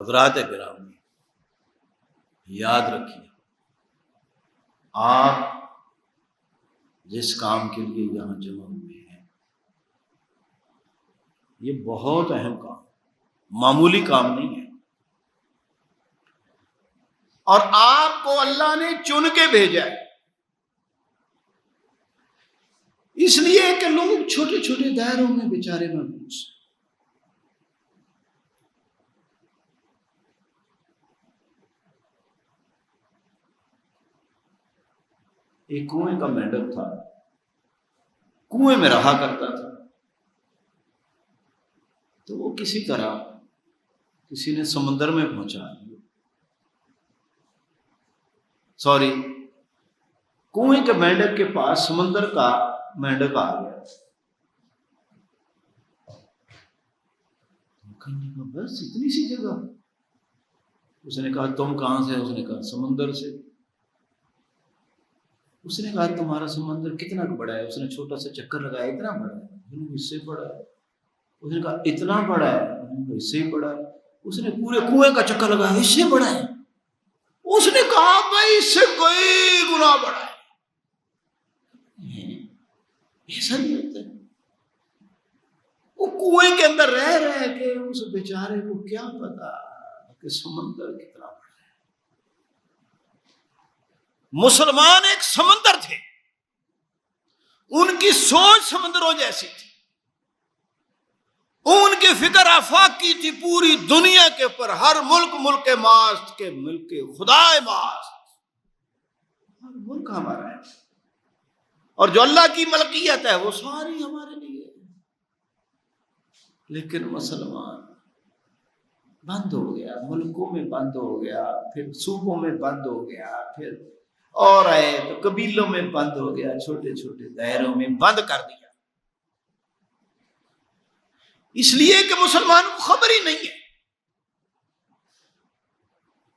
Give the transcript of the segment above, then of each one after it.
حضرات گرامی، یاد رکھیے آپ جس کام کے لیے یہاں جمع ہوئے ہیں یہ بہت اہم کام، معمولی کام نہیں ہے، اور آپ کو اللہ نے چن کے بھیجا ہے، اس لیے کہ لوگ چھوٹے چھوٹے دائروں میں بیچارے محبوس ہیں۔ ایک کنویں کا مینڈک تھا، کنویں میں رہا کرتا تھا، تو وہ کسی طرح کسی نے سمندر میں پہنچا دیا، کنویں کے مینڈک کے پاس سمندر کا مینڈک آ گیا۔ کہنے کا بس اتنی سی جگہ؟ اس نے کہا تم کہاں سے؟ اس نے کہا سمندر سے۔ اس نے کہا تمہارا سمندر کتنا بڑا ہے؟ اس نے چھوٹا سا چکر لگایا، اتنا بڑا ہے؟ اس سے بڑا ہے۔ اس نے کہا اتنا بڑا ہے؟ اس سے بڑا ہے۔ اس نے پورے کنویں کا چکر لگایا، اس سے بڑا ہے؟ اس نے کہا بھائی اس سے کوئی گنا بڑا ہے۔ ایسا نہیں ہوتا ہے۔ وہ کنویں کے اندر رہ رہ کے اس بیچارے کو کیا پتا کہ سمندر کتنا بڑا ہے۔ مسلمان ایک سمندر تھے، ان کی سوچ سمندروں جیسی تھی، ان کی فکر آفاقی تھی، پوری دنیا کے اوپر ہر ملک ماست کے ملک خدا ماست، ہر ملک ہمارا ہے، اور جو اللہ کی ملکیت ہے وہ ساری ہمارے لیے ہے۔ لیکن مسلمان بند ہو گیا، ملکوں میں بند ہو گیا، پھر صوبوں میں بند ہو گیا، پھر اور آئے تو قبیلوں میں بند ہو گیا، چھوٹے چھوٹے دائروں میں بند کر دیا، اس لیے کہ مسلمان کو خبر ہی نہیں ہے۔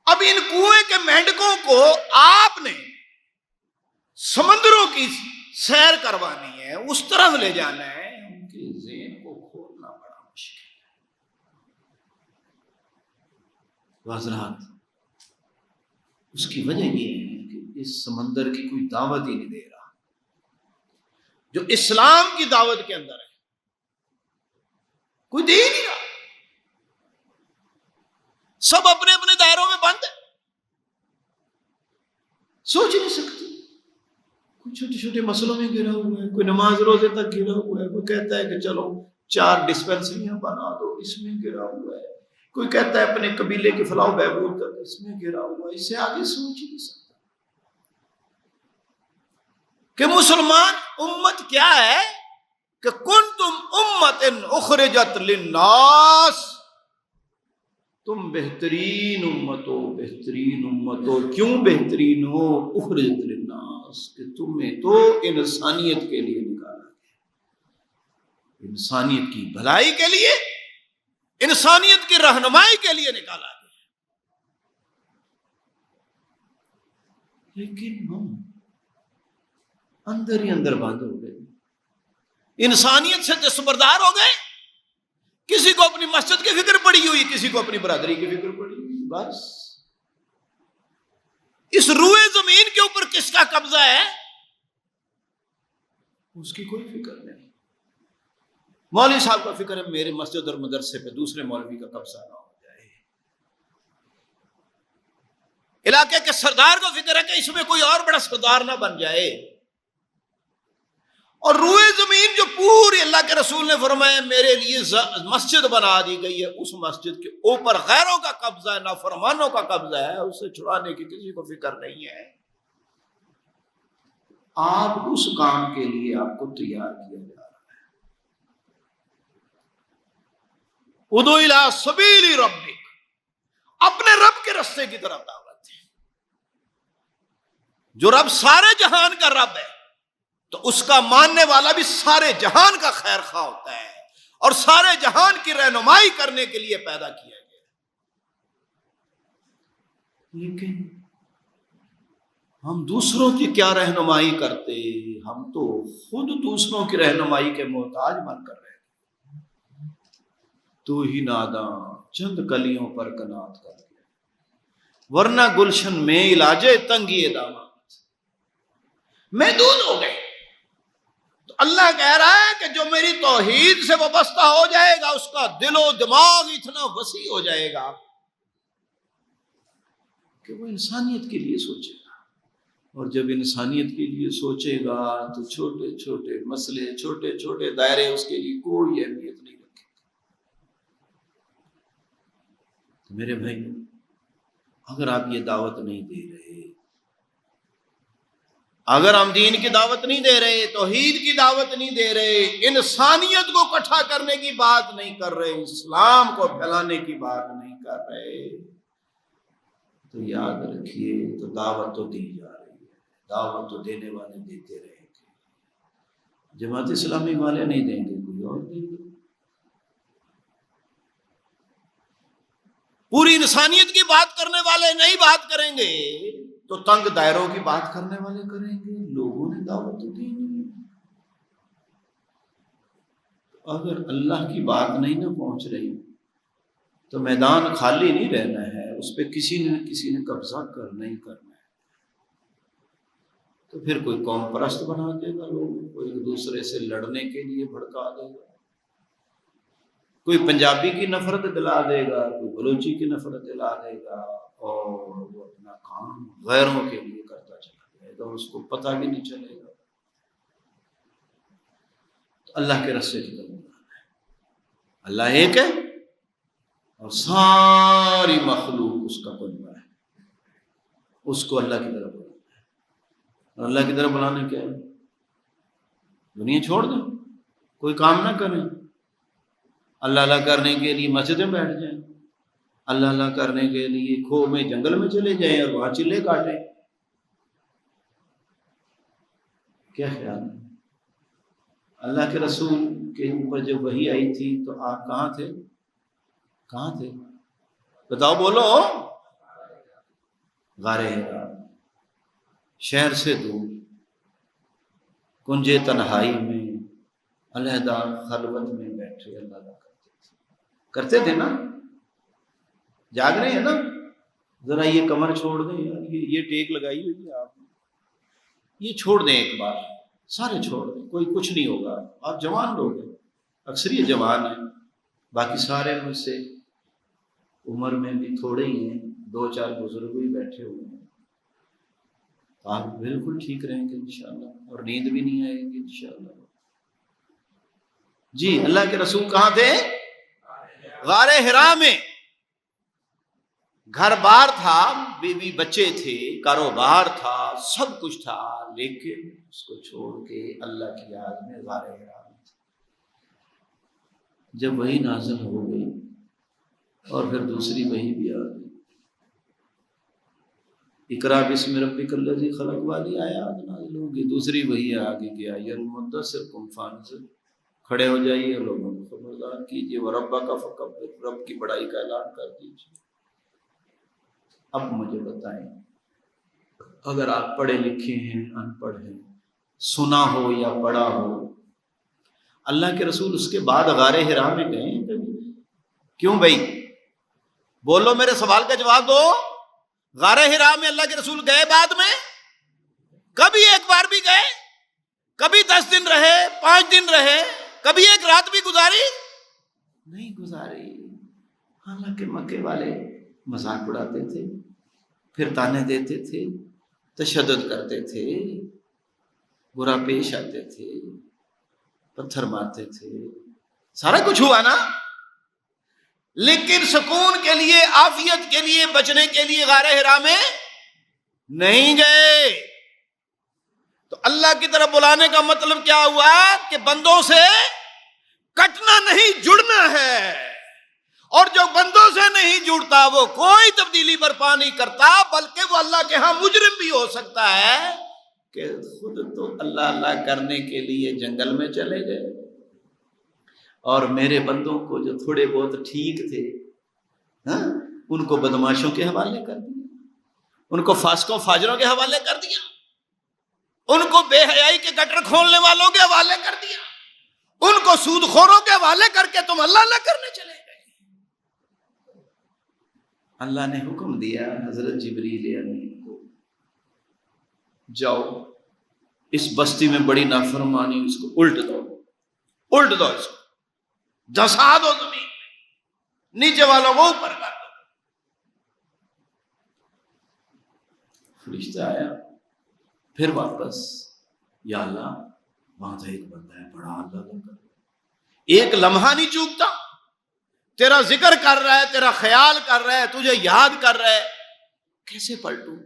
اب ان کنویں کے مینڈکوں کو آپ نے سمندروں کی سیر کروانی ہے، اس طرف لے جانا ہے، ان کے ذہن کو کھولنا بڑا مشکل ہے۔ حضرات، اس کی وجہ یہ ہے کہ اس سمندر کی کوئی دعوت ہی نہیں دے رہا، جو اسلام کی دعوت کے اندر ہے کوئی دے نہیں رہا، سب اپنے اپنے دائروں میں بند ہے، سوچ نہیں سکتے، کوئی چھوٹے چھوٹے مسئلوں میں گرا ہوا ہے، کوئی نماز روزے تک گرا ہوا ہے، کوئی کہتا ہے کہ چلو 4 ڈسپینسریاں بنا دو، اس میں گرا ہوا ہے، کوئی کہتا ہے اپنے قبیلے کی فلاح و بہبود تک، اس میں گرا ہوا ہے، اس سے آگے سوچ ہی نہیں سکتا کہ مسلمان امت کیا ہے، کہ کنتم امت اخرجت للناس، تم بہترین امت ہو، بہترین امت ہو۔ کیوں بہترین ہو؟ اخرجت للناس، کہ تمہیں تو انسانیت کے لیے نکالا گیا، انسانیت کی بھلائی کے لیے، انسانیت کی رہنمائی کے لیے نکالا گیا۔ لیکن ہم اندر ہی اندر بند ہو گئے، انسانیت سے دستبردار ہو گئے، کسی کو اپنی مسجد کی فکر پڑی ہوئی، کسی کو اپنی برادری کی فکر پڑی ہوئی، بس اس روئے زمین کے اوپر کس کا قبضہ ہے اس کی کوئی فکر نہیں۔ مولوی صاحب کا فکر ہے میرے مسجد اور مدرسے پہ دوسرے مولوی کا قبضہ نہ ہو جائے، علاقے کے سردار کو فکر ہے کہ اس میں کوئی اور بڑا سردار نہ بن جائے، اور روئے زمین جو پوری اللہ کے رسول نے فرمایا میرے لیے مسجد بنا دی گئی ہے، اس مسجد کے اوپر غیروں کا قبضہ ہے، نافرمانوں کا قبضہ ہے، اسے چھڑانے کی کسی کو فکر نہیں ہے۔ آپ اس کام کے لیے آپ کو تیار کیا جا رہا ہے۔ ادعو الی سبیل ربک، اپنے رب کے راستے کی طرف دعوت ہے۔ جو رب سارے جہان کا رب ہے تو اس کا ماننے والا بھی سارے جہان کا خیر خواہ ہوتا ہے، اور سارے جہان کی رہنمائی کرنے کے لیے پیدا کیا گیا۔ لیکن ہم دوسروں کی کیا رہنمائی کرتے، ہم تو خود دوسروں کی رہنمائی کے محتاج بن کر رہے ہیں۔ تو ہی ناداں چند کلیوں پر کنات کر دیا، ورنہ گلشن میں علاجے تنگی دامات محدود ہو گئے۔ تو اللہ کہہ رہا ہے کہ جو میری توحید سے وابستہ ہو جائے گا اس کا دل و دماغ اتنا وسیع ہو جائے گا کہ وہ انسانیت کے لیے سوچے گا، اور جب انسانیت کے لیے سوچے گا تو چھوٹے چھوٹے مسئلے، چھوٹے چھوٹے دائرے اس کے لیے کوئی اہمیت نہیں رکھے گا۔ تو میرے بھائی، اگر آپ یہ دعوت نہیں دے رہے، اگر ہم دین کی دعوت نہیں دے رہے، توحید کی دعوت نہیں دے رہے، انسانیت کو اکٹھا کرنے کی بات نہیں کر رہے، اسلام کو پھیلانے کی بات نہیں کر رہے، تو یاد رکھیے تو دعوت تو دی جا رہی ہے، دعوت تو دینے والے دیتے رہیں گے، جماعت اسلامی والے نہیں دیں گے، کوئی اور دیں گے۔ پوری انسانیت کی بات کرنے والے نہیں بات کریں گے تو تنگ دائروں کی بات کرنے والے کریں گے۔ لوگوں نے دعوت تو دی نہیں۔ اگر اللہ کی بات نہیں نہ پہنچ رہی تو میدان خالی نہیں رہنا ہے، اس پہ کسی نے قبضہ کرنا ہی کرنا ہے۔ تو پھر کوئی قوم پرست بنا دے گا لوگوں کو، ایک دوسرے سے لڑنے کے لیے بھڑکا دے گا، کوئی پنجابی کی نفرت دلا دے گا، کوئی بلوچی کی نفرت دلا دے گا، اور وہ اپنا کام غیروں کے لیے کرتا چلا جائے گا، اس کو پتہ بھی نہیں چلے گا۔ تو اللہ کے رستے کی طرف بلانا ہے۔ اللہ ایک ہے اور ساری مخلوق اس کا قلبہ ہے، اس کو اللہ کی طرف بلانا ہے۔ اور اللہ کی طرف بلانے کیا ہے؟ دنیا چھوڑ دیں، کوئی کام نہ کریں، اللہ اللہ کرنے کے لیے مسجدیں بیٹھ جائیں، اللہ اللہ کرنے کے لیے کھو میں جنگل میں چلے جائیں اور وہاں چلے کاٹیں۔ کیا خیال ہے؟ اللہ کے رسول کے اوپر جب وحی آئی تھی تو آپ کہاں تھے؟ کہاں تھے؟ بتاؤ، بولو۔ غار حرا، شہر سے دور، کنجے تنہائی میں، علیحدہ خلوت میں بیٹھے اللہ اللہ کرتے تھے نا۔ جاگ رہے ہیں نا؟ ذرا یہ کمر چھوڑ دیں یار، یہ ٹیک لگائی ہوئی ہے آپ نے، یہ چھوڑ دیں ایک بار، سارے چھوڑ دیں، کوئی کچھ نہیں ہوگا۔ آپ جوان لوگ ہیں، اکثر یہ جوان ہیں، باقی سارے مجھ سے عمر میں بھی تھوڑے ہی ہیں، 2-4 بزرگ بھی بیٹھے ہوئے ہیں۔ آپ بالکل ٹھیک رہیں گے انشاءاللہ، اور نیند بھی نہیں آئے گی انشاءاللہ۔ جی، اللہ کے رسول کہاں تھے؟ غار حرا میں۔ گھر بار تھا، بیوی بچے تھے، کاروبار تھا، سب کچھ تھا، لیکن اس کو چھوڑ کے اللہ کی یاد میں غار حرا میں تھے۔ جب وحی نازل ہو گئی اور پھر دوسری وحی بھی آ گئی، اقرا بسم ربک الذی خلق والی آیات نازل ہوگی، دوسری وحی آ گئی کہ یا المدثر قم فانذر، کھڑے ہو جائیے، لوگوں کو خبردار کیجیے، وربک فکبر، رب کی بڑائی کا اعلان کر دیجیے۔ اب مجھے بتائیں، اگر آپ پڑھے لکھے ہیں، ان پڑھ ہیں، سنا ہو یا پڑھا ہو، اللہ کے رسول اس کے بعد غار حرا میں گئے ہیں کبھی؟ کیوں بھائی؟ بولو، میرے سوال کا جواب دو۔ غار حرا میں اللہ کے رسول گئے بعد میں؟ کبھی ایک بار بھی گئے؟ کبھی 10 دن رہے، 5 دن رہے، کبھی ایک رات بھی گزاری؟ نہیں گزاری۔ حالانکہ مکے والے مذاق اڑاتے تھے، پھر تانے دیتے تھے، تشدد کرتے تھے، برا پیش آتے تھے، پتھر مارتے تھے، سارا کچھ ہوا نا، لیکن سکون کے لیے، عافیت کے لیے، بچنے کے لیے غار حرا میں نہیں گئے۔ تو اللہ کی طرف بلانے کا مطلب کیا ہوا؟ کہ بندوں سے کٹنا نہیں، جڑنا ہے، اور جو بندوں سے نہیں جڑتا وہ کوئی تبدیلی برپا نہیں کرتا، بلکہ وہ اللہ کے ہاں مجرم بھی ہو سکتا ہے کہ خود تو اللہ اللہ کرنے کے لیے جنگل میں چلے گئے، اور میرے بندوں کو جو تھوڑے بہت ٹھیک تھے ان کو بدماشوں کے حوالے کر دیا، ان کو فاسقوں فاجروں کے حوالے کر دیا، ان کو بے حیائی کے گٹر کھولنے والوں کے حوالے کر دیا، ان کو سود خوروں کے حوالے کر کے تم اللہ اللہ کرنے چلے گئے۔ اللہ نے حکم دیا حضرت جبریل امین کو، جاؤ اس بستی میں بڑی نافرمانی، اس کو الٹ دو، الٹ دو، اس کو دھسا دو زمین میں، نیچے والوں کو اوپر کر دو۔ فرشتہ آیا پھر واپس، یا اللہ وہاں سے ایک بندہ ہے بڑا اللہ کا، ایک لمحہ نہیں چوکتا، تیرا ذکر کر رہا ہے، تیرا خیال کر رہا ہے، تجھے یاد کر رہا ہے، کیسے پلٹوں؟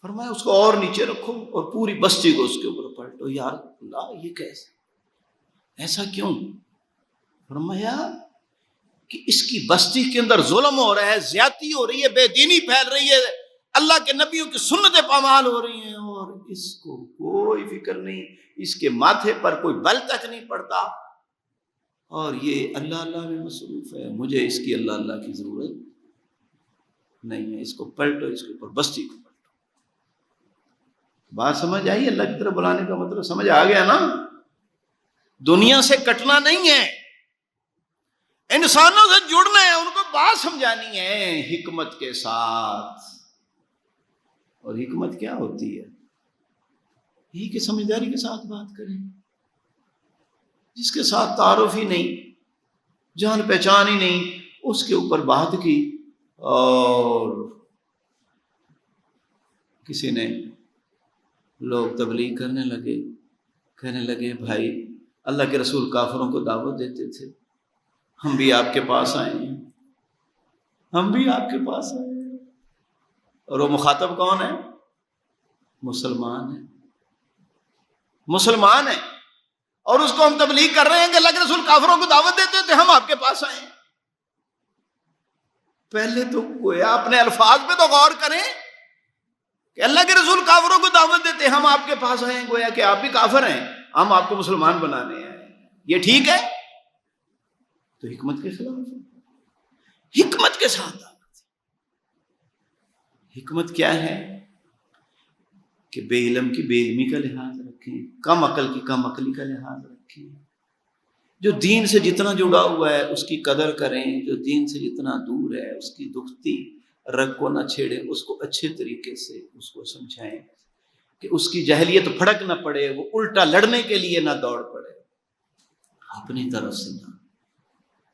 فرمایا اس کو اور نیچے رکھو اور پوری بستی کو اس کے اوپر پلٹو۔ یا اللہ یہ کیسے، ایسا کیوں؟ فرمایا کہ اس کی بستی کے اندر ظلم ہو رہا ہے، زیادتی ہو رہی ہے، بے دینی پھیل رہی ہے، اللہ کے نبیوں کی سنتیں پامال ہو رہی ہیں، اور اس کو کوئی فکر نہیں، اس کے ماتھے پر کوئی بل تک نہیں پڑتا، اور یہ اللہ اللہ میں مصروف ہے، مجھے اس کی اللہ اللہ کی ضرورت نہیں ہے، اس کو پلٹو، اس کے اوپر بستی کو پلٹو۔ بات سمجھ آئی؟ اللہ کی طرف بلانے کا مطلب سمجھ آ گیا نا؟ دنیا سے کٹنا نہیں ہے، انسانوں سے جڑنا ہے، ان کو بات سمجھانی ہے حکمت کے ساتھ۔ اور حکمت کیا ہوتی ہے؟ یہی کہ سمجھداری کے ساتھ بات کریں، جس کے ساتھ تعارف ہی نہیں، جان پہچان ہی نہیں، اس کے اوپر بات کی، اور کسی نے لوگ تبلیغ کرنے لگے، کہنے لگے بھائی اللہ کے رسول کافروں کو دعوت دیتے تھے، ہم بھی آپ کے پاس آئے ہیں، ہم بھی آپ کے پاس آئے ہیں۔ اور وہ مخاطب کون ہے؟ مسلمان ہے، مسلمان ہے، اور اس کو ہم تبلیغ کر رہے ہیں کہ اللہ کے رسول کافروں کو دعوت دیتے تھے، ہم آپ کے پاس آئے ہیں۔ پہلے تو گویا اپنے الفاظ پہ تو غور کریں کہ اللہ کے رسول کافروں کو دعوت دیتے ہیں، ہم آپ کے پاس آئے ہیں، گویا کہ آپ بھی کافر ہیں، ہم آپ کو مسلمان بنانے آئے ہیں، یہ ٹھیک ہے؟ تو حکمت کے خلاف ہے، حکمت کے ساتھ دعوت۔ حکمت کیا ہے؟ کہ بے علم کی بے علمی کا لحاظ رکھیں، کم عقل کی کم عقلی کا لحاظ رکھیں، جو دین سے جتنا جڑا ہوا ہے اس کی قدر کریں، جو دین سے جتنا دور ہے اس کی دکھتی رگ کو نہ چھیڑیں، اس کو اچھے طریقے سے اس کو سمجھائیں کہ اس کی جہلیت پھڑک نہ پڑے، وہ الٹا لڑنے کے لیے نہ دوڑ پڑے۔ اپنی طرف سے نہ،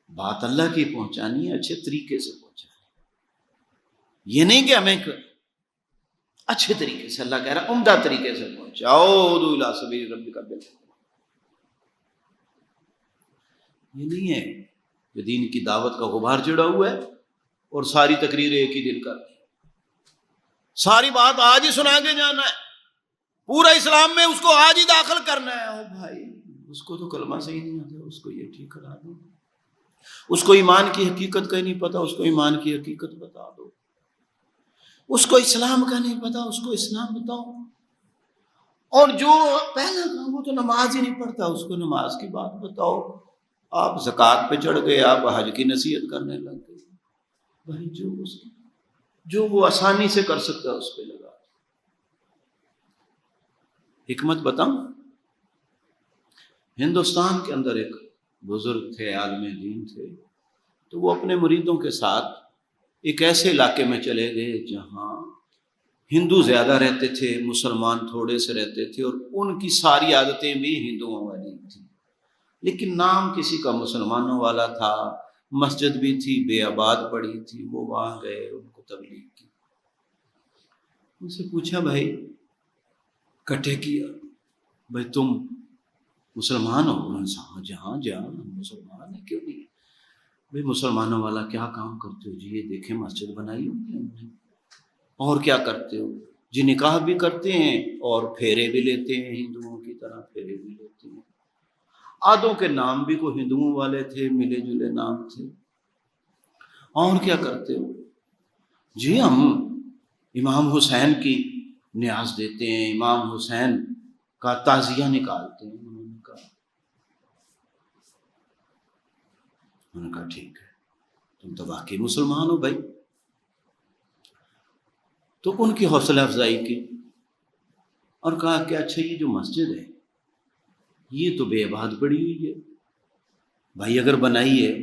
بات اللہ کی پہنچانی ہے، اچھے طریقے سے پہنچانی، یہ نہیں کہ ہمیں اچھے طریقے سے، اللہ کہہ رہا عمدہ طریقے سے پہنچاؤ، ادعو الی سبیل ربک بالحکمۃ۔ یہ نہیں ہے کہ دین کی دعوت کا غبار چڑھا ہوا ہے اور ساری تقریریں ایک ہی دن کر دی، ساری بات آج ہی سنا کے جانا ہے، پورا اسلام میں اس کو آج ہی داخل کرنا ہے۔ او بھائی اس کو تو کلمہ صحیح نہیں آتا، اس کو یہ ٹھیک کرا دو، اس کو ایمان کی حقیقت کا ہی نہیں پتا، اس کو ایمان کی حقیقت بتا دو، اس کو اسلام کا نہیں پتا، اس کو اسلام بتاؤ، اور جو پہلا کام وہ تو نماز ہی نہیں پڑھتا، اس کو نماز کی بات بتاؤ۔ آپ زکوٰۃ پہ چڑھ گئے، آپ حج کی نصیحت کرنے لگ گئے، بھائی جو وہ آسانی سے کر سکتا ہے اس پہ لگا۔ حکمت بتاؤں، ہندوستان کے اندر ایک بزرگ تھے، عالم دین تھے، تو وہ اپنے مریدوں کے ساتھ ایک ایسے علاقے میں چلے گئے جہاں ہندو زیادہ رہتے تھے، مسلمان تھوڑے سے رہتے تھے، اور ان کی ساری عادتیں بھی ہندوؤں والی تھیں، لیکن نام کسی کا مسلمانوں والا تھا، مسجد بھی تھی بے آباد پڑی تھی۔ وہ وہاں گئے، ان کو تبلیغ کی، ان سے پوچھا بھائی کٹھے کیا، بھائی تم مسلمان ہو؟ انہوں نے کہا جہاں جہاں ہم مسلمان ہیں، کیوں نہیں؟ بھائی مسلمانوں والا کیا کام کرتے ہو؟ جی یہ دیکھیں مسجد بنائی ہوئی ہے، اور کیا کرتے ہو؟ جی نکاح بھی کرتے ہیں اور پھیرے بھی لیتے ہیں، ہندوؤں کی طرح پھیرے بھی لیتے ہیں، آدھوں کے نام بھی کوئی ہندوؤں والے تھے، ملے جلے نام تھے، اور کیا کرتے ہو؟ جی ہم امام حسین کی نیاز دیتے ہیں، امام حسین کا تعزیہ نکالتے ہیں۔ انہوں نے کہا ٹھیک ہے، تم تو واقعی مسلمان ہو بھائی۔ تو ان کی حوصلہ افزائی کی اور کہا کہ اچھا یہ جو مسجد ہے یہ تو بے آباد پڑی ہوئی ہے، بھائی اگر بنائی ہے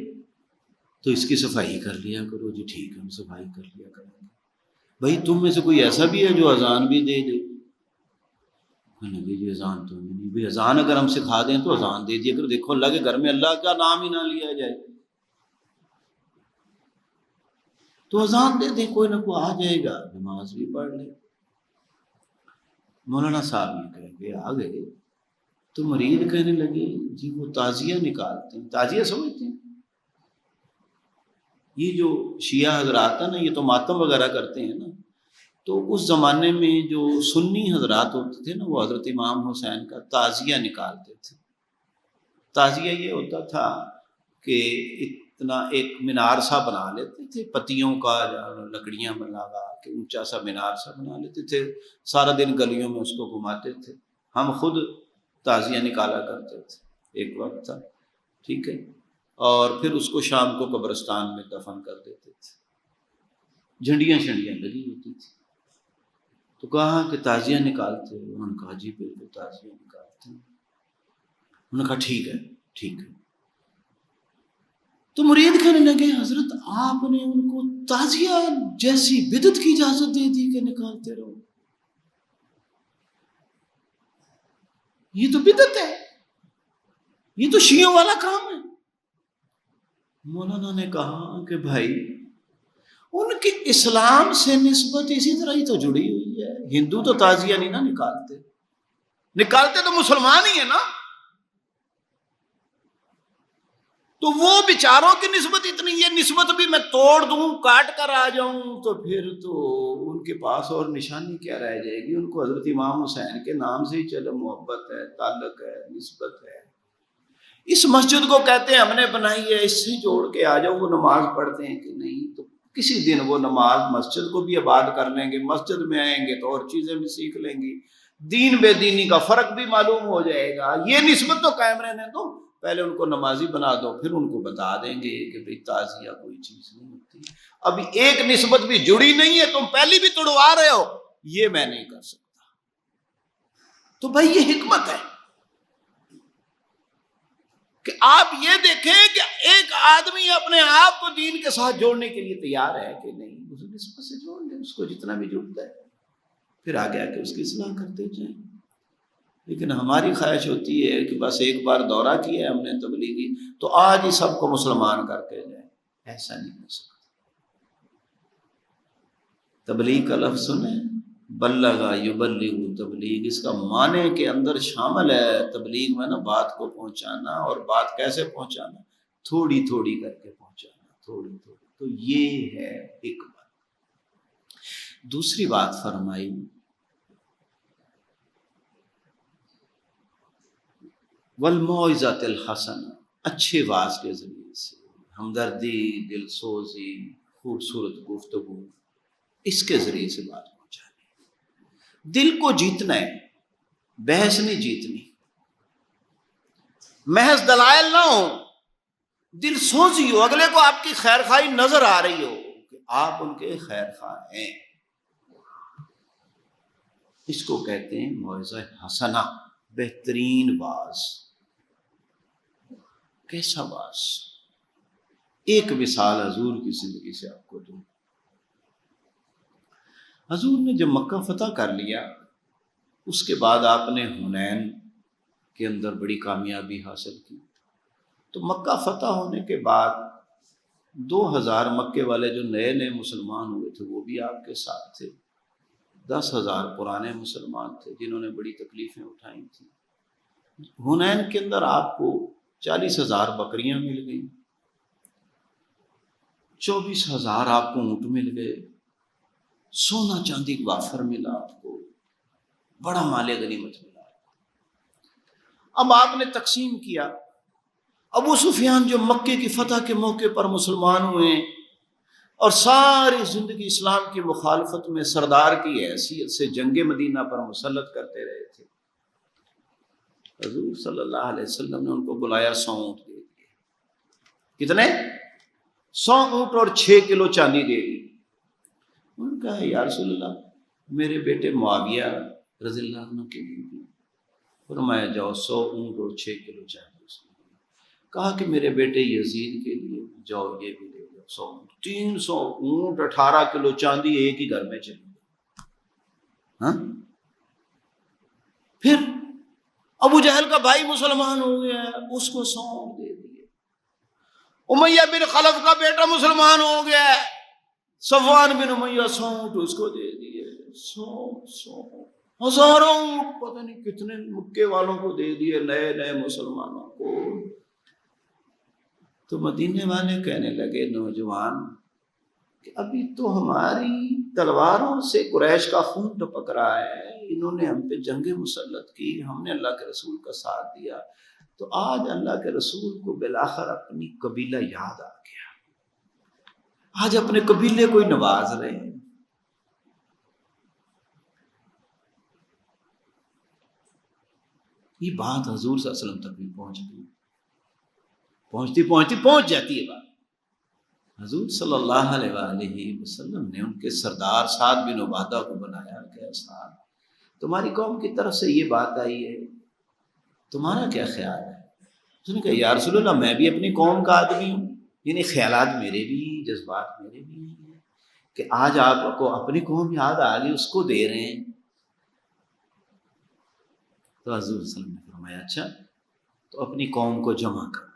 تو اس کی صفائی کر لیا کرو. جی ٹھیک ہے ہم صفائی کر لیا کریں گے. بھائی تم میں سے کوئی ایسا بھی ہے جو اذان بھی دے دے؟ جی اذان تو نہیں. بھائی اذان اگر ہم سکھا دیں تو اذان دے دیا کرو. دیکھو اللہ کے گھر میں اللہ کا نام ہی نہ لیا جائے تو اذان دے دیں, کوئی نہ کوئی آ جائے گا, نماز بھی پڑھ لے. مولانا صاحب یہ کہیں گے آ گئے تو مرید کہنے لگے جی وہ تعزیہ نکالتے ہیں. تعزیہ سمجھتے ہیں؟ یہ جو شیعہ حضرات ہیں نا, یہ تو ماتم وغیرہ کرتے ہیں نا, تو اس زمانے میں جو سنی حضرات ہوتے تھے نا, وہ حضرت امام حسین کا تعزیہ نکالتے تھے. تعزیہ یہ ہوتا تھا کہ اتنا ایک مینار سا بنا لیتے تھے, پتیوں کا لکڑیاں بنا کے اونچا سا مینار سا بنا لیتے تھے, سارا دن گلیوں میں اس کو گھماتے تھے. ہم خود تعزیہ نکالا کرتے تھے, ایک وقت تھا, ٹھیک ہے, اور پھر اس کو شام کو قبرستان میں دفن کر دیتے تھے. جھنڈیاں شنڈیاں لگی ہوتی تھی. تو کہا کہ تعزیہ نکالتے ہیں؟ انہوں نے کہا جی بالکل تعزیہ نکالتے ہیں. انہوں نے کہا ٹھیک ہے ٹھیک ہے. تو مرید کہنے لگے حضرت آپ نے ان کو تعزیہ جیسی بدعت کی اجازت دے دی کہ نکالتے رہو؟ یہ تو بدعت ہے, یہ تو شیعوں والا کام ہے. مولانا نے کہا کہ بھائی ان کے اسلام سے نسبت اسی طرح ہی تو جڑی ہوئی ہے. ہندو تو تعزیہ نہیں نا نکالتے, نکالتے تو مسلمان ہی ہے نا. تو وہ بیچاروں کی نسبت اتنی, یہ نسبت بھی میں توڑ دوں کاٹ کر آ جاؤں تو پھر تو ان کے پاس اور نشانی کیا رہ جائے گی. ان کو حضرت امام حسین کے نام سے ہی چلو محبت ہے, تعلق ہے, نسبت ہے. اس مسجد کو کہتے ہیں ہم نے بنائی ہے, اس سے جوڑ کے آ جاؤ. وہ نماز پڑھتے ہیں کہ نہیں, تو کسی دن وہ نماز مسجد کو بھی آباد کر لیں گے, مسجد میں آئیں گے تو اور چیزیں بھی سیکھ لیں گی, دین بے دینی کا فرق بھی معلوم ہو جائے گا. یہ نسبت تو قائم رہنے دو, پہلے ان کو نمازی بنا دو, پھر ان کو بتا دیں گے کہ بھئی تعزیہ کوئی چیز نہیں ہوتی. ابھی ایک نسبت بھی جڑی نہیں ہے, تم پہلی بھی توڑوا رہے ہو, یہ میں نہیں کر سکتا. تو بھائی یہ حکمت ہے کہ آپ یہ دیکھیں کہ ایک آدمی اپنے آپ کو دین کے ساتھ جوڑنے کے لیے تیار ہے کہ نہیں, اس نسبت سے جوڑ لیں اس کو جتنا بھی جڑتا ہے, پھر آگے آ کے اس کی اصلاح کرتے جائیں. لیکن ہماری خواہش ہوتی ہے کہ بس ایک بار دورہ کیا ہے ہم نے تبلیغی تو آج ہی سب کو مسلمان کر کے جائیں. ایسا نہیں ہو سکتا. تبلیغ کا لفظ سنیں, بلغ یبلغ تبلیغ, اس کا معنی کے اندر شامل ہے تبلیغ میں نا بات کو پہنچانا. اور بات کیسے پہنچانا؟ تھوڑی تھوڑی کر کے پہنچانا, تھوڑی تھوڑی. تو یہ ہے ایک بات. دوسری بات فرمائی والموعظۃ الحسنہ, اچھے واعظ کے ذریعے سے ہمدردی, دل سوزی, خوبصورت گفتگو, اس کے ذریعے سے بات پہنچانی. دل کو جیتنا ہے, بحث نہیں جیتنی. محض دلائل نہ ہو, دل سوزی ہو, اگلے کو آپ کی خیر خواہی نظر آ رہی ہو کہ آپ ان کے خیر خواہ ہیں. اس کو کہتے ہیں موعظہ حسنہ, بہترین واعظ. کیسا واعظ؟ ایک مثال حضور کی زندگی سے آپ کو دوں. حضور نے جب مکہ فتح کر لیا, اس کے بعد آپ نے حنین کے اندر بڑی کامیابی حاصل کی. تو مکہ فتح ہونے کے بعد 2000 مکے والے جو نئے نئے مسلمان ہوئے تھے وہ بھی آپ کے ساتھ تھے. 10,000 پرانے مسلمان تھے جنہوں نے بڑی تکلیفیں اٹھائی تھیں. حنین کے اندر آپ کو 40,000 بکریاں مل گئیں, 24,000 آپ کو اونٹ مل گئے, سونا چاندی وافر ملا آپ کو, بڑا مال غنیمت ملا. اب آپ نے تقسیم کیا. ابو سفیان جو مکے کی فتح کے موقع پر مسلمان ہوئے اور ساری زندگی اسلام کی مخالفت میں سردار کی حیثیت سے جنگ مدینہ پر مسلط کرتے رہے تھے, حضور صلی اللہ علیہ وسلم نے ان کو بلایا, 100 اونٹ دے دیے. کتنے؟ 100 اونٹ اور 6 کلو چاندی دے دی. ان کا ہے یا رسول اللہ میرے بیٹے معاویہ رضی اللہ عنہ کے لیے بھی. فرمایا جاؤ 100 اونٹ اور 6 کلو چاندی. کہا کہ میرے بیٹے یزید کے لیے جاؤ یہ بھی دے. 300 اونٹ 18 کلو چاندی ایک ہی گھر میں چلی گئی. ہاں پھر ابو جہل کا بھائی مسلمان ہو گیا، اس کو سونپ دے دیے. امیہ بن خلف کا بیٹا مسلمان ہو گیا، صفوان بن امیہ سونٹ اس کو دے دیے. ہزاروں اونٹ پتہ نہیں کتنے مکے والوں کو دے دیے، نئے نئے مسلمانوں کو. تو مدینے والے کہنے لگے نوجوان کہ ابھی تو ہماری تلواروں سے قریش کا خون ٹپک رہا ہے، انہوں نے ہم پہ جنگیں مسلط کی، ہم نے اللہ کے رسول کا ساتھ دیا، تو آج اللہ کے رسول کو بالآخر اپنی قبیلہ یاد آ گیا، آج اپنے قبیلے کو ہی نواز رہے ہیں. یہ بات حضور صلی اللہ علیہ وسلم تک بھی پہنچ گئی، پہنچ جاتی ہے بات. حضور صلی اللہ علیہ وآلہ وسلم نے ان کے سردار سعد بن عبادہ کو بنایا کہ سعد تمہاری قوم کی طرف سے یہ بات آئی ہے، تمہارا کیا خیال ہے؟ اس نے کہا یا رسول اللہ میں بھی اپنی قوم کا آدمی ہوں، یعنی خیالات میرے بھی، جذبات میرے بھی ہیں کہ آج آپ کو اپنی قوم یاد آ گئی، اس کو دے رہے ہیں. تو حضور صلی اللہ علیہ وسلم نے فرمایا اچھا تو اپنی قوم کو جمع کرو.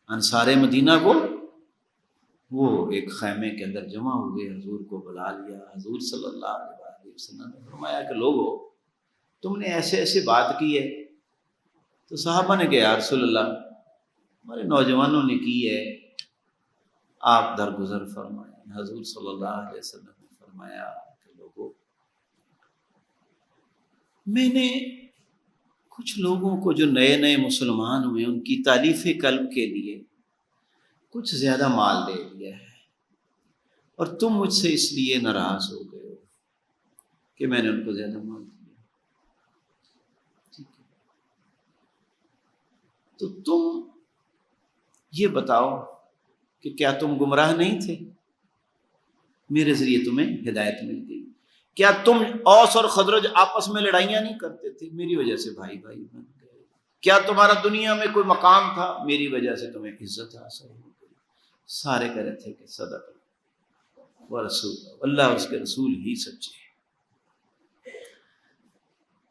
انصار مدینہ کو وہ ایک خیمے کے اندر جمع ہوئے، حضور کو بلا لیا. حضور صلی اللہ علیہ وسلم نے فرمایا کہ لوگو تم نے ایسے ایسے بات کی ہے. تو صحابہ نے کہا یا رسول اللہ ہمارے نوجوانوں نے کی ہے، آپ درگزر فرمائیں. حضور صلی اللہ علیہ وسلم نے فرمایا کہ لوگو میں نے کچھ لوگوں کو جو نئے نئے مسلمان ہوئے ان کی تالیف قلب کے لیے کچھ زیادہ مال دے دیا ہے، اور تم مجھ سے اس لیے ناراض ہو گئے ہو کہ میں نے ان کو زیادہ مال دیا. ٹھیک ہے تو تم یہ بتاؤ کہ کیا تم گمراہ نہیں تھے؟ میرے ذریعے تمہیں ہدایت مل گئی. کیا تم اوس اور خزرج آپس میں لڑائیاں نہیں کرتے تھے؟ میری وجہ سے بھائی بھائی بن گئے. کیا تمہارا دنیا میں کوئی مقام تھا؟ میری وجہ سے تمہیں عزت حاصل ہو گئی. سارے کہہ رہے تھے کہ صدق و رسول اللہ، اس کے رسول ہی سچے ہیں.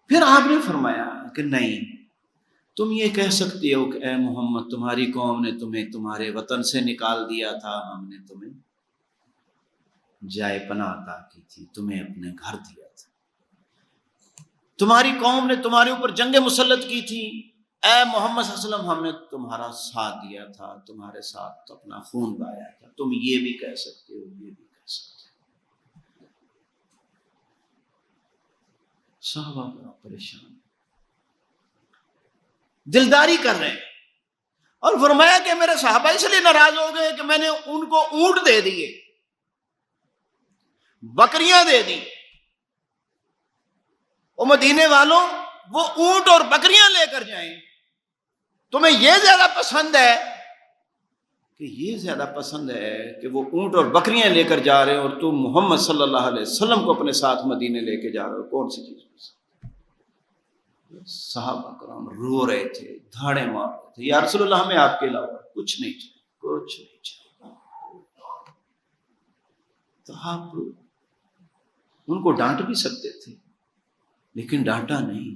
پھر آپ نے فرمایا کہ نہیں، تم یہ کہہ سکتے ہو کہ اے محمد تمہاری قوم نے تمہیں تمہارے وطن سے نکال دیا تھا، ہم نے تمہیں جائے پناہ عطا کی تھی، تمہیں اپنے گھر دیا تھا. تمہاری قوم نے تمہارے اوپر جنگ مسلط کی تھی، اے محمد صلی اللہ علیہ وسلم ہم نے تمہارا ساتھ دیا تھا، تمہارے ساتھ اپنا خون بہایا تھا. تم یہ بھی کہہ سکتے ہو، یہ بھی کہہ سکتے ہو. صحابہ بڑا پریشان، دلداری کر رہے ہیں. اور فرمایا کہ میرے صحابہ اس لیے ناراض ہو گئے کہ میں نے ان کو اونٹ دے دیے، بکریاں دے دی. او مدینے والوں وہ اونٹ اور بکریاں لے کر جائیں، تمہیں یہ زیادہ پسند ہے کہ یہ زیادہ پسند ہے کہ وہ اونٹ اور بکریاں لے کر جا رہے ہیں اور تم محمد صلی اللہ علیہ وسلم کو اپنے ساتھ مدینے لے کے جا رہے ہو؟ کون سی چیز پسند؟ صحابہ کرام رو رہے تھے، دھاڑے مار رہے تھے، یا رسول اللہ ہمیں آپ کے علاوہ کچھ نہیں چاہیے، کچھ نہیں چاہیے. تو آپ ان کو ڈانٹ بھی سکتے تھے لیکن ڈانٹا نہیں،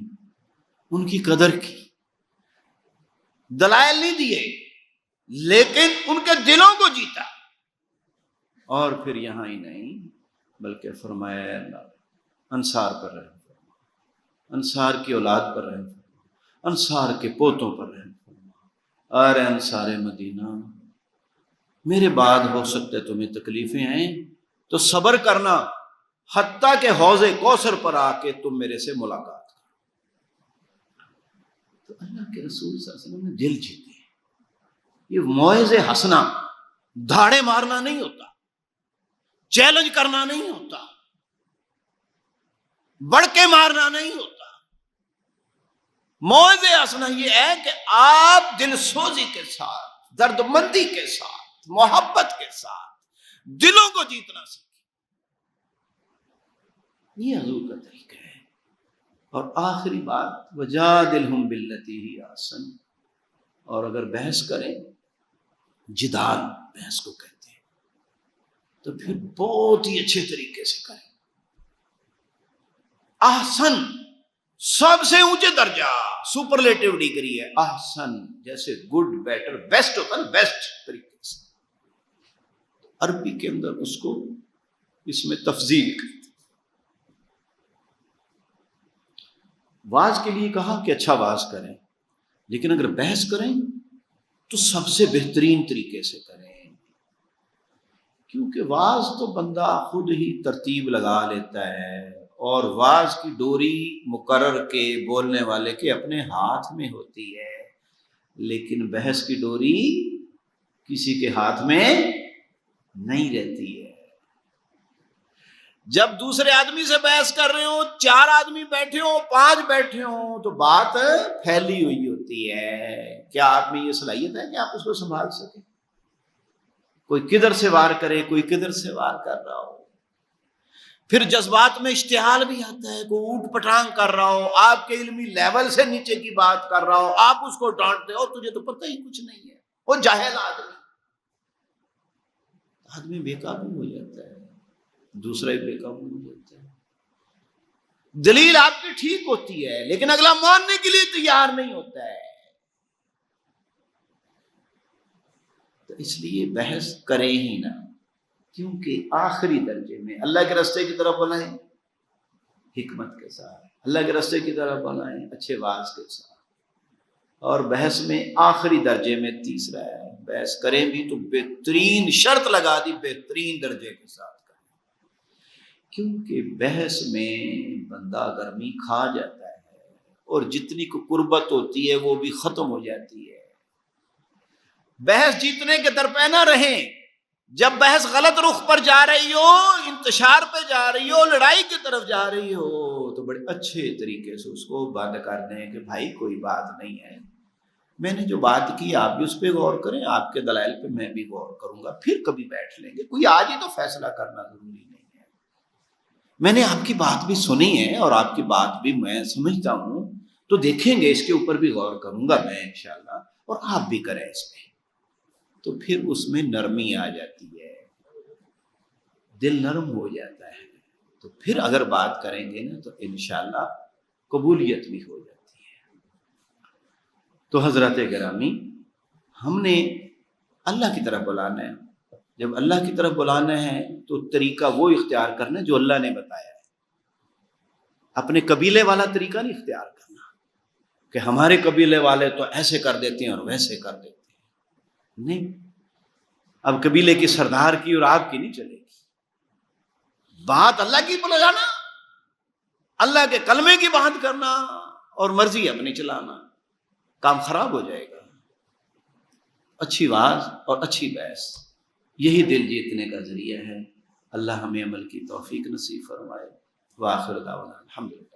ان کی قدر کی، دلائل نہیں دیے لیکن ان کے دلوں کو جیتا. اور پھر یہاں ہی نہیں بلکہ فرمایا اللہ انصار پر رحم فرما، انصار کی اولاد پر رحم فرما، انصار کے پوتوں پر رحم فرما. ارے انصار مدینہ میرے بعد ہو سکتا ہے تمہیں تکلیفیں آئیں تو صبر کرنا، حتیٰ کہ حوض کوثر پر آ کے تم میرے سے ملاقات کرو. تو اللہ کے رسول صلی اللہ علیہ وسلم نے دل جیتے. یہ موعظ حسنہ دھاڑے مارنا نہیں ہوتا، چیلنج کرنا نہیں ہوتا، بڑھ کے مارنا نہیں ہوتا. موعظ حسنہ یہ ہے کہ آپ دل سوزی کے ساتھ، درد مندی کے ساتھ، محبت کے ساتھ دلوں کو جیتنا سیکھیں. یہ حضور کا طریقہ ہے. اور آخری بات وجادلہم باللتی ہی احسن، اور اگر بحث کریں، جدال بحث کو کہتے ہیں، تو پھر بہت ہی اچھے طریقے سے کریں. احسن سب سے اونچے درجہ سپرلیٹو ڈگری ہے احسن، جیسے گڈ بیٹر بیسٹ ہوتا ہے نا، بیسٹ طریقے سے. عربی کے اندر اس کو اس میں تفضیل کرتے. واز کے لیے کہا کہ اچھا واز کریں، لیکن اگر بحث کریں تو سب سے بہترین طریقے سے کریں، کیونکہ واز تو بندہ خود ہی ترتیب لگا لیتا ہے، اور واز کی ڈوری مقرر کے بولنے والے کے اپنے ہاتھ میں ہوتی ہے، لیکن بحث کی ڈوری کسی کے ہاتھ میں نہیں رہتی ہے. جب دوسرے آدمی سے بحث کر رہے ہو، 4 آدمی بیٹھے ہو، 5 بیٹھے ہو، تو بات پھیلی ہوئی ہوتی ہے. کیا آپ میں یہ صلاحیت ہے کہ آپ اس کو سنبھال سکیں؟ کوئی کدھر سے وار کرے، کوئی کدھر سے وار کر رہا ہو. پھر جذبات میں اشتعال بھی آتا ہے، کوئی اوٹ پٹانگ کر رہا ہو، آپ کے علمی لیول سے نیچے کی بات کر رہا ہو، آپ اس کو ڈانٹتے ہو، تجھے تو پتہ ہی کچھ نہیں ہے. وہ جاہل آدمی بے قابو ہو جاتا ہے، دوسرا ہی بے قابو ہو جاتا ہے. دلیل آپ کی ٹھیک ہوتی ہے، لیکن اگلا ماننے کے لیے تیار نہیں ہوتا ہے. تو اس لیے بحث کریں ہی نہ، کیونکہ آخری درجے میں اللہ کے راستے کی طرف بلائیں حکمت کے ساتھ، اللہ کے راستے کی طرف بلائیں اچھے واز کے ساتھ. اور بحث میں آخری درجے میں تیسرا ہے، بحث کریں بھی تو بہترین شرط لگا دی، بہترین درجے کے ساتھ کریں، کیونکہ بحث میں بندہ گرمی کھا جاتا ہے، اور جتنی کو قربت ہوتی ہے وہ بھی ختم ہو جاتی ہے. بحث جیتنے کے درپے نہ رہیں. جب بحث غلط رخ پر جا رہی ہو، انتشار پہ جا رہی ہو، لڑائی کی طرف جا رہی ہو، تو بڑے اچھے طریقے سے اس کو بند کر دیں کہ بھائی کوئی بات نہیں ہے، میں نے جو بات کی آپ بھی اس پہ غور کریں، آپ کے دلائل پہ میں بھی غور کروں گا، پھر کبھی بیٹھ لیں گے. کوئی آج ہی تو فیصلہ کرنا ضروری نہیں ہے. میں نے آپ کی بات بھی سنی ہے اور آپ کی بات بھی میں سمجھتا ہوں، تو دیکھیں گے، اس کے اوپر بھی غور کروں گا میں انشاءاللہ، اور آپ بھی کریں اس پہ. تو پھر اس میں نرمی آ جاتی ہے، دل نرم ہو جاتا ہے. تو پھر اگر بات کریں گے نا تو انشاءاللہ قبولیت بھی ہو جاتی ہے. تو حضرات گرامی، ہم نے اللہ کی طرف بلانا ہے. جب اللہ کی طرف بلانا ہے تو طریقہ وہ اختیار کرنا جو اللہ نے بتایا ہے. اپنے قبیلے والا طریقہ نہیں اختیار کرنا کہ ہمارے قبیلے والے تو ایسے کر دیتے ہیں اور ویسے کر دیتے ہیں. نہیں، اب قبیلے کی سردار کی اور آپ کی نہیں چلے گی. بات اللہ کی بلا جانا، اللہ کے کلمے کی بات کرنا، اور مرضی اپنی چلانا، کام خراب ہو جائے گا. اچھی واز اور اچھی بحث یہی دل جیتنے کا ذریعہ ہے. اللہ ہمیں عمل کی توفیق نصیب فرمائے. وآخر دعوانا الحمدللہ.